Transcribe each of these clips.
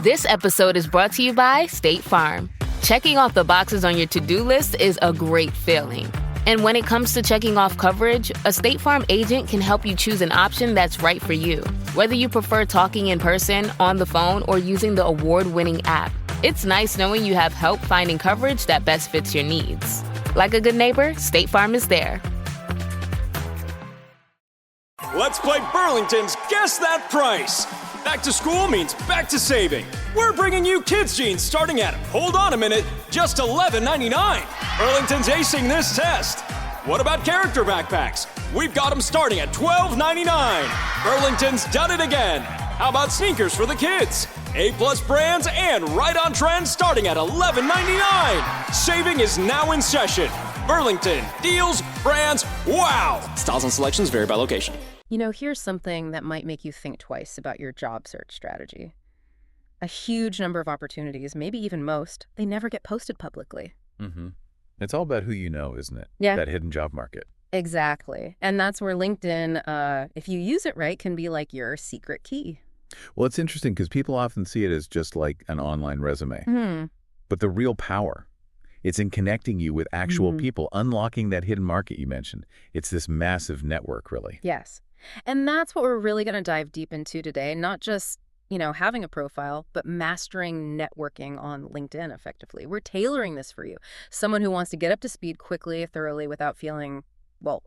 This episode is brought to you by State Farm. Checking off the boxes on your to-do list is a great feeling. And when it comes to checking off coverage, a State Farm agent can help you choose an option that's right for you. Whether you prefer talking in person, on the phone, or using the award-winning app, it's nice knowing you have help finding coverage that best fits your needs. Like a good neighbor, State Farm is there. Let's play Burlington's Guess That Price. Back to school means back to saving. We're bringing you kids' jeans starting at, hold on a minute, just $11.99. Burlington's acing this test. What about character backpacks? We've got them starting at $12.99. Burlington's done it again. How about sneakers for the kids? A-plus brands and right on trend starting at $11.99. Saving is now in session. Burlington, deals, brands, wow! Styles and selections vary by location. You know, here's something that might make you think twice about your job search strategy. A huge number of opportunities, maybe even most, they never get posted publicly. Mm-hmm. It's all about who you know, isn't it? Yeah. That hidden job market. Exactly. And that's where LinkedIn, if you use it right, can be like your secret key. Well, it's interesting because people often see it as just like an online resume. But the real power, it's in connecting you with actual people, unlocking that hidden market you mentioned. It's this massive network, really. Yes. And that's what we're really going to dive deep into today. Not just, having a profile, but mastering networking on LinkedIn effectively. We're tailoring this for you. Someone who wants to get up to speed quickly, thoroughly, without feeling,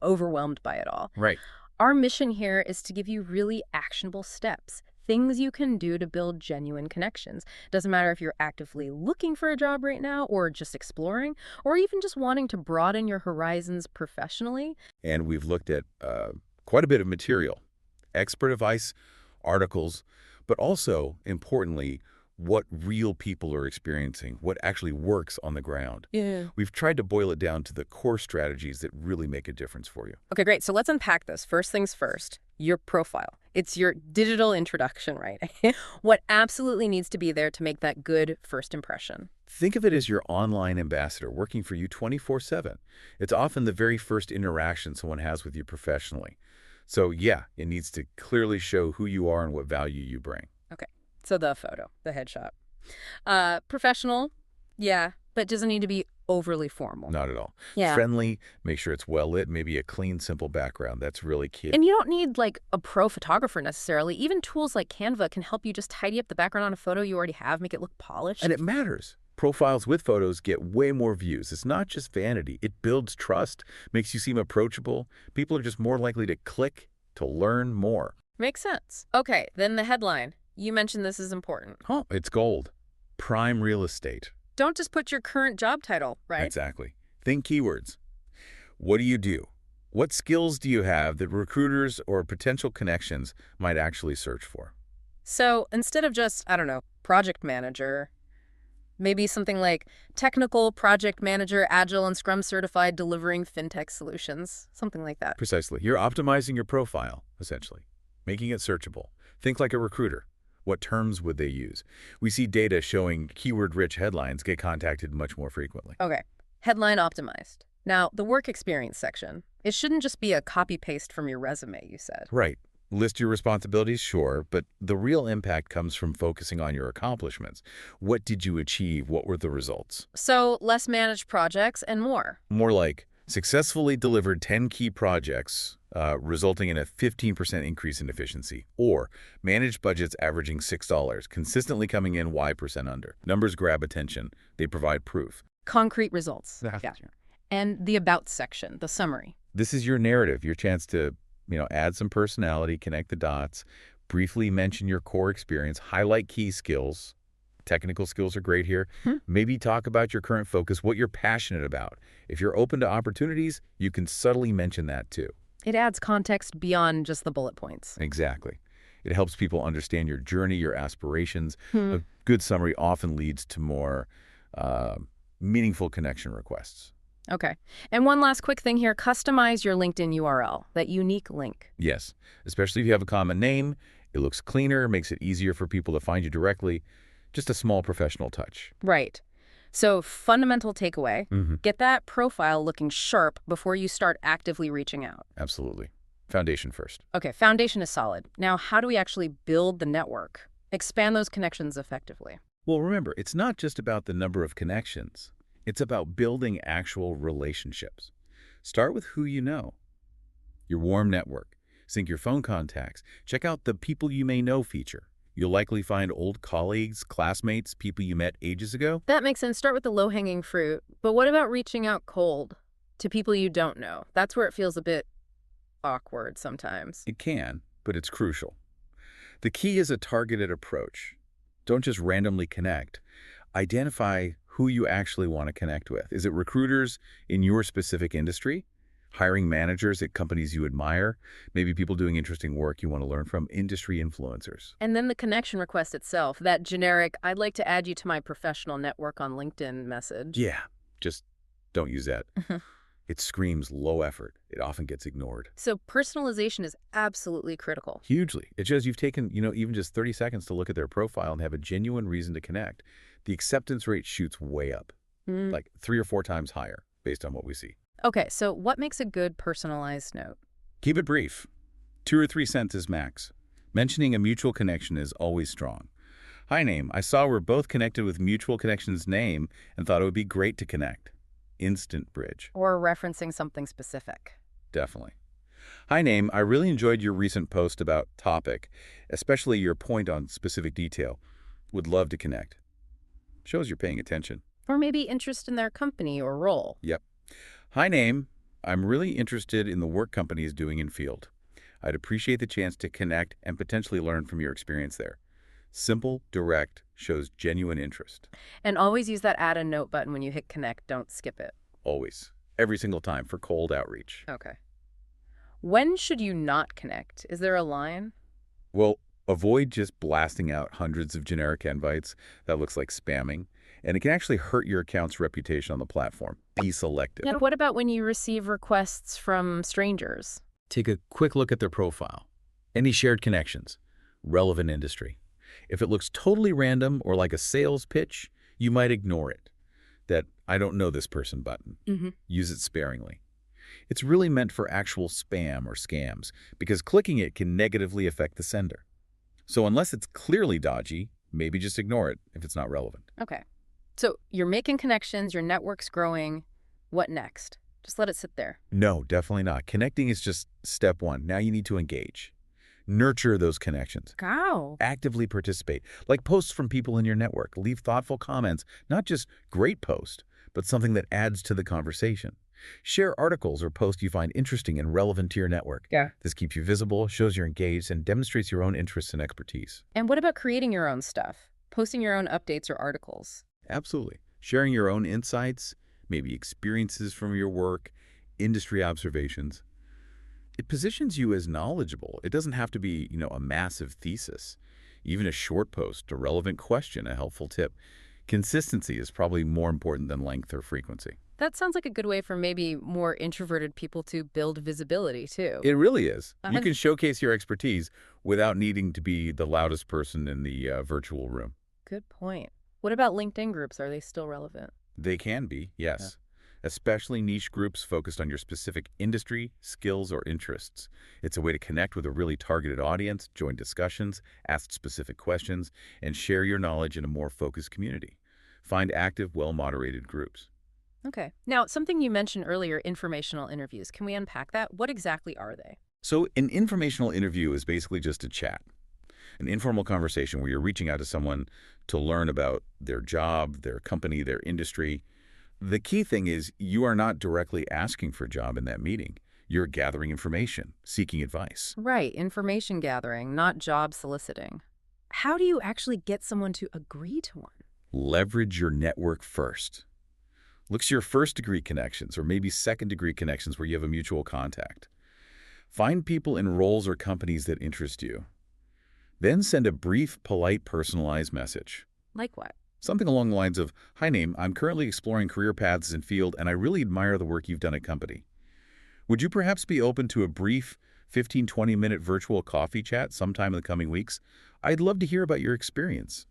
overwhelmed by it all. Right. Our mission here is to give you really actionable steps, things you can do to build genuine connections. Doesn't matter if you're actively looking for a job right now or just exploring, or even just wanting to broaden your horizons professionally. And we've looked at quite a bit of material, expert advice, articles, but also, importantly, what real people are experiencing, what actually works on the ground. Yeah. We've tried to boil it down to the core strategies that really make a difference for you. Okay, great. So let's unpack this. First things first, your profile. It's your digital introduction, right? What absolutely needs to be there to make that good first impression. Think of it as your online ambassador working for you 24/7. It's often the very first interaction someone has with you professionally. So yeah, it needs to clearly show who you are and what value you bring. Okay, so the photo, the headshot. Professional, yeah, but doesn't need to be overly formal. Not at all. Yeah. Friendly, make sure it's well lit, maybe a clean, simple background. That's really key. And you don't need like a pro photographer necessarily. Even tools like Canva can help you just tidy up the background on a photo you already have, make it look polished. And it matters. Profiles with photos get way more views. It's not just vanity. It builds trust, makes you seem approachable. People are just more likely to click, to learn more. Makes sense. Okay, then the headline. You mentioned this is important. Oh, it's gold. Prime real estate. Don't just put your current job title, right? Exactly. Think keywords. What do you do? What skills do you have that recruiters or potential connections might actually search for? So instead of just, project manager, maybe something like technical project manager, agile and Scrum certified delivering fintech solutions, something like that. Precisely. You're optimizing your profile, essentially, making it searchable. Think like a recruiter. What terms would they use? We see data showing keyword-rich headlines get contacted much more frequently. Okay, headline optimized. Now, the work experience section. It shouldn't just be a copy-paste from your resume, you said. Right. List your responsibilities, sure, but the real impact comes from focusing on your accomplishments. What did you achieve? What were the results? So, less managed projects and more. More like, successfully delivered 10 key projects, resulting in a 15% increase in efficiency, or managed budgets averaging $6, consistently coming in Y% under. Numbers grab attention. They provide proof. Concrete results. Yeah. And the about section, the summary. This is your narrative, your chance to add some personality, connect the dots, briefly mention your core experience, highlight key skills. Technical skills are great here. Maybe talk about your current focus, what you're passionate about. If you're open to opportunities, you can subtly mention that too. It adds context beyond just the bullet points. Exactly. It helps people understand your journey, your aspirations. A good summary often leads to more meaningful connection requests. Okay. And one last quick thing here, customize your LinkedIn URL, that unique link. Yes, especially if you have a common name. It looks cleaner, makes it easier for people to find you directly. Just a small professional touch. Right. So fundamental takeaway, get that profile looking sharp before you start actively reaching out. Absolutely. Foundation first. Okay, foundation is solid. Now, how do we actually build the network? Expand those connections effectively. Well, remember, it's not just about the number of connections. It's about building actual relationships. Start with who you know, your warm network. Sync your phone contacts. Check out the People You May Know feature. You'll likely find old colleagues, classmates, people you met ages ago. That makes sense. Start with the low-hanging fruit. But what about reaching out cold to people you don't know? That's where it feels a bit awkward sometimes. It can, but it's crucial. The key is a targeted approach. Don't just randomly connect. Identify who you actually want to connect with. Is it recruiters in your specific industry? Hiring managers at companies you admire? Maybe people doing interesting work you want to learn from? Industry influencers. And then the connection request itself, that generic, I'd like to add you to my professional network on LinkedIn message. Yeah, just don't use that. It screams low effort. It often gets ignored. So personalization is absolutely critical. Hugely. It shows you've taken, even just 30 seconds to look at their profile and have a genuine reason to connect. The acceptance rate shoots way up, like 3 or 4 times higher based on what we see. Okay, so what makes a good personalized note? Keep it brief. 2 or 3 sentences max. Mentioning a mutual connection is always strong. Hi, name. I saw we're both connected with mutual connection's name and thought it would be great to connect. Instant bridge. Or referencing something specific. Definitely. Hi, name. I really enjoyed your recent post about topic, especially your point on specific detail. Would love to connect. Shows you're paying attention. Or maybe interest in their company or role. Yep. Hi, name. I'm really interested in the work company is doing in field. I'd appreciate the chance to connect and potentially learn from your experience there. Simple, direct, shows genuine interest. And always use that add a note button when you hit connect. Don't skip it. Always. Every single time for cold outreach. Okay. When should you not connect? Is there a line? Well, avoid just blasting out hundreds of generic invites. That looks like spamming. And it can actually hurt your account's reputation on the platform. Be selective. And what about when you receive requests from strangers? Take a quick look at their profile. Any shared connections? Relevant industry. If it looks totally random or like a sales pitch, you might ignore it. That I don't know this person button. Use it sparingly. It's really meant for actual spam or scams because clicking it can negatively affect the sender. So unless it's clearly dodgy, maybe just ignore it if it's not relevant. Okay. So you're making connections, your network's growing. What next? Just let it sit there. No, definitely not. Connecting is just step 1. Now you need to engage. Nurture those connections. How? Actively participate, like posts from people in your network. Leave thoughtful comments, not just great post, but something that adds to the conversation. Share articles or posts you find interesting and relevant to your network. Yeah. This keeps you visible, shows you're engaged, and demonstrates your own interests and expertise. And what about creating your own stuff? Posting your own updates or articles? Absolutely. Sharing your own insights, maybe experiences from your work, industry observations. It positions you as knowledgeable. It doesn't have to be, a massive thesis. Even a short post, a relevant question, a helpful tip. Consistency is probably more important than length or frequency. That sounds like a good way for maybe more introverted people to build visibility, too. It really is. You can showcase your expertise without needing to be the loudest person in the virtual room. Good point. What about LinkedIn groups? Are they still relevant? They can be, yes. Especially niche groups focused on your specific industry, skills, or interests. It's a way to connect with a really targeted audience, join discussions, ask specific questions, and share your knowledge in a more focused community. Find active, well-moderated groups. Okay. Now, something you mentioned earlier, informational interviews. Can we unpack that? What exactly are they? So an informational interview is basically just a chat, an informal conversation where you're reaching out to someone to learn about their job, their company, their industry. The key thing is you are not directly asking for a job in that meeting. You're gathering information, seeking advice. Right. Information gathering, not job soliciting. How do you actually get someone to agree to one? Leverage your network first. Look to your first-degree connections or maybe second-degree connections where you have a mutual contact. Find people in roles or companies that interest you. Then send a brief, polite, personalized message. Like what? Something along the lines of, "Hi, name. I'm currently exploring career paths in field, and I really admire the work you've done at company. Would you perhaps be open to a brief 15-20-minute virtual coffee chat sometime in the coming weeks? I'd love to hear about your experience."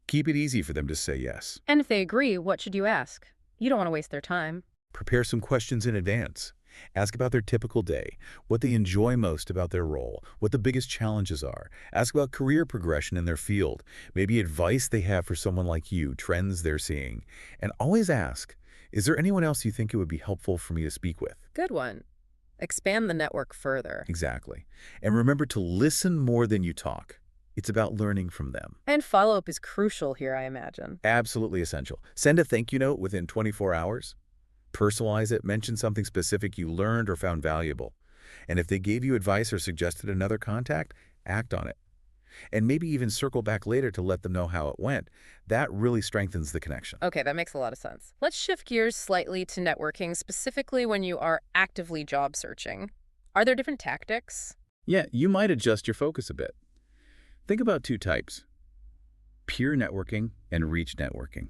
Keep it easy for them to say yes. And if they agree, what should you ask? You don't want to waste their time. Prepare some questions in advance. Ask about their typical day, what they enjoy most about their role, what the biggest challenges are. Ask about career progression in their field, maybe advice they have for someone like you, trends they're seeing. And always ask, is there anyone else you think it would be helpful for me to speak with? Good one. Expand the network further. Exactly. And remember to listen more than you talk. It's about learning from them. And follow-up is crucial here, I imagine. Absolutely essential. Send a thank you note within 24 hours. Personalize it, mention something specific you learned or found valuable. And if they gave you advice or suggested another contact, act on it. And maybe even circle back later to let them know how it went. That really strengthens the connection. Okay, that makes a lot of sense. Let's shift gears slightly to networking, specifically when you are actively job searching. Are there different tactics? Yeah, you might adjust your focus a bit. Think about two types: peer networking and reach networking.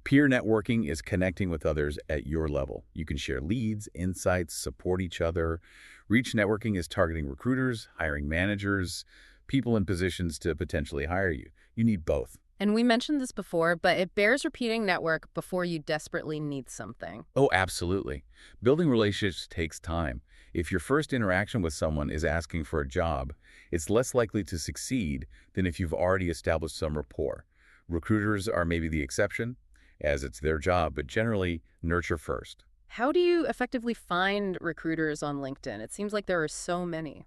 Peer networking is connecting with others at your level. You can share leads, insights, support each other. Reach networking is targeting recruiters, hiring managers, people in positions to potentially hire you. You need both. And we mentioned this before, but it bears repeating network before you desperately need something. Oh, absolutely. Building relationships takes time. If your first interaction with someone is asking for a job, it's less likely to succeed than if you've already established some rapport. Recruiters are maybe the exception, as it's their job, but generally nurture first. How do you effectively find recruiters on LinkedIn? It seems like there are so many.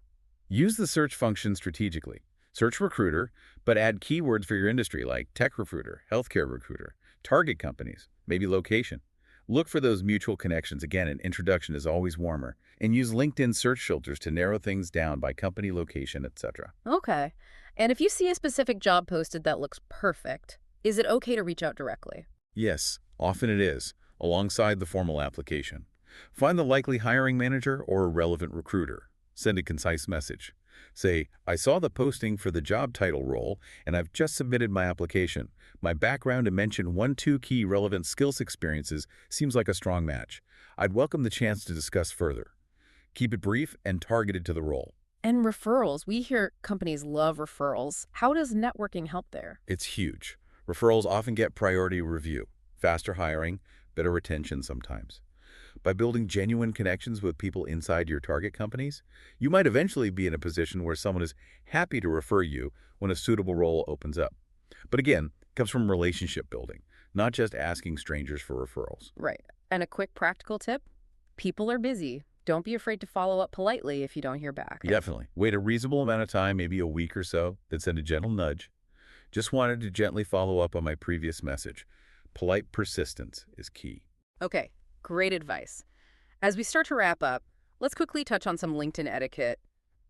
Use the search function strategically. Search recruiter, but add keywords for your industry like tech recruiter, healthcare recruiter, target companies, maybe location. Look for those mutual connections. Again, an introduction is always warmer. And use LinkedIn search filters to narrow things down by company, location, etc. Okay. And if you see a specific job posted that looks perfect, is it okay to reach out directly? Yes, often it is, alongside the formal application. Find the likely hiring manager or a relevant recruiter. Send a concise message. Say, I saw the posting for the job title role, and I've just submitted my application. My background and mention 1-2 key relevant skills experiences seems like a strong match. I'd welcome the chance to discuss further. Keep it brief and targeted to the role. And referrals. We hear companies love referrals. How does networking help there? It's huge. Referrals often get priority review, faster hiring, better retention sometimes. By building genuine connections with people inside your target companies, you might eventually be in a position where someone is happy to refer you when a suitable role opens up. But again, it comes from relationship building, not just asking strangers for referrals. Right. And a quick practical tip? People are busy. Don't be afraid to follow up politely if you don't hear back. Definitely. Wait a reasonable amount of time, maybe a week or so, then send a gentle nudge. Just wanted to gently follow up on my previous message. Polite persistence is key. Okay, great advice. As we start to wrap up, let's quickly touch on some LinkedIn etiquette,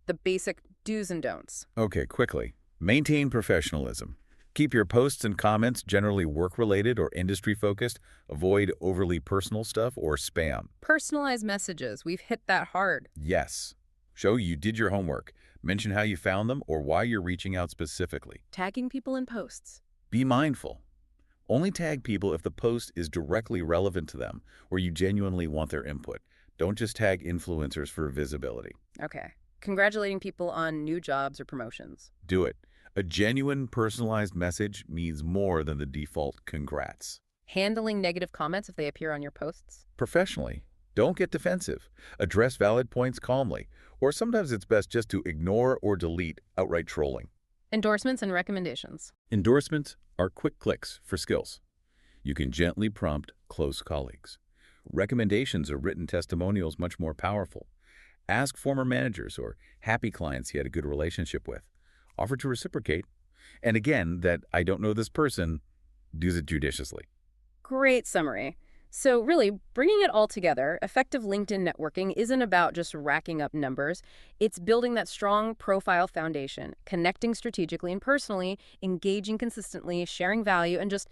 the basic do's and don'ts. Okay, quickly. Maintain professionalism. Keep your posts and comments generally work-related or industry-focused. Avoid overly personal stuff or spam. Personalized messages. We've hit that hard. Yes. Show you did your homework. Mention how you found them or why you're reaching out specifically. Tagging people in posts. Be mindful. Only tag people if the post is directly relevant to them or you genuinely want their input. Don't just tag influencers for visibility. Okay. Congratulating people on new jobs or promotions. Do it. A genuine, personalized message means more than the default congrats. Handling negative comments if they appear on your posts. Professionally. Don't get defensive. Address valid points calmly. Or sometimes it's best just to ignore or delete outright trolling. Endorsements and recommendations. Endorsements are quick clicks for skills. You can gently prompt close colleagues. Recommendations are written testimonials much more powerful. Ask former managers or happy clients you had a good relationship with. Offer to reciprocate. And again, that I don't know this person, do it judiciously. Great summary. So really, bringing it all together, effective LinkedIn networking isn't about just racking up numbers. It's building that strong profile foundation, connecting strategically and personally, engaging consistently, sharing value, and just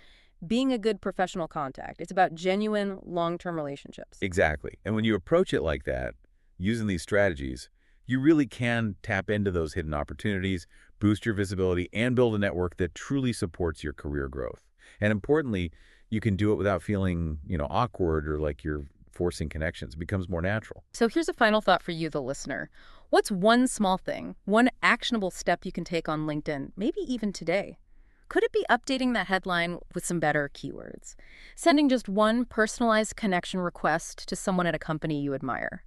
being a good professional contact. It's about genuine, long-term relationships. Exactly. And when you approach it like that, using these strategies, you really can tap into those hidden opportunities, boost your visibility, and build a network that truly supports your career growth. And importantly, you can do it without feeling, awkward or like you're forcing connections. It becomes more natural. So here's a final thought for you, the listener. What's one small thing, one actionable step you can take on LinkedIn, maybe even today? Could it be updating that headline with some better keywords? Sending just one personalized connection request to someone at a company you admire?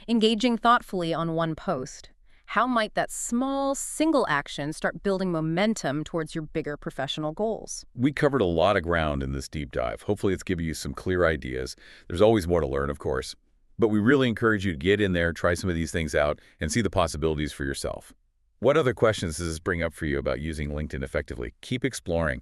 engaging thoughtfully on one post. How might that small, single action start building momentum towards your bigger professional goals? We covered a lot of ground in this deep dive. Hopefully it's given you some clear ideas. There's always more to learn, of course. But we really encourage you to get in there, try some of these things out, and see the possibilities for yourself. What other questions does this bring up for you about using LinkedIn effectively? Keep exploring.